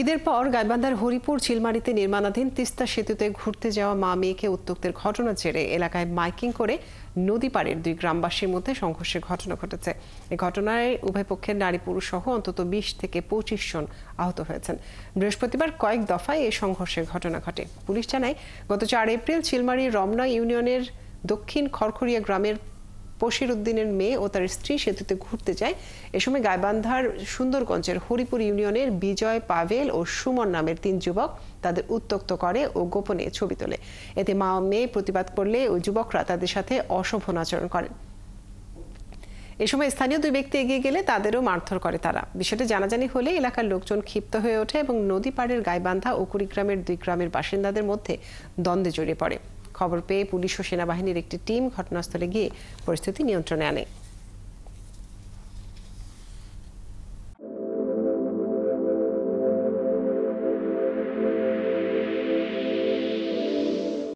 ঈদের পর গাইবান্ধার হরিপুর চিলমারিতে নির্মাণাধীন তিস্তা সেতুতে ঘুরতে যাওয়া মা মেয়েকে উত্ত্যক্তের ঘটনা জেরে এলাকায় মাইকিং করে নদী পাড়ের দুই গ্রামবাসীর মধ্যে সংঘর্ষের ঘটনা ঘটেছে। এই ঘটনায় উভয় পক্ষের নারী পুরুষ সহ অন্তত ২০ থেকে ২৫ জন আহত হয়েছেন। বৃহস্পতিবার কয়েক দফায় এই সংঘর্ষের ঘটনা ঘটে। পুলিশ জানায়, গত ৪ এপ্রিল চিলমারির রমনা ইউনিয়নের দক্ষিণ খড়খড়িয়া গ্রামের পশির উদ্দিনের মেয়ে ও তার স্ত্রী সেতুতে ঘুরতে যায়। এ সময় গাইবান্ধার সুন্দরগঞ্জের হরিপুর ইউনিয়নের বিজয়, পাভেল ও সুমন নামের ৩ যুবক তাদের উত্ত্যক্ত করে ও গোপনে ছবি তোলে। এতে মা ও মেয়ে প্রতিবাদ করলে ওই যুবকরা তাদের সাথে অশোভন আচরণ করেন। এ সময় স্থানীয় ২ ব্যক্তি এগিয়ে গেলে তাদেরও মারধর করে তারা। বিষয়টি জানাজানি হলে এলাকার লোকজন ক্ষিপ্ত হয়ে ওঠে এবং নদী পাড়ের গাইবান্ধা ও কুড়িগ্রামের ২ গ্রামের বাসিন্দাদের মধ্যে দ্বন্দ্বে জড়িয়ে পড়ে। খবর পেয়ে পুলিশ ও সেনাবাহিনীর একটি টিম ঘটনাস্থলে গিয়ে পরিস্থিতি নিয়ন্ত্রণে আনে।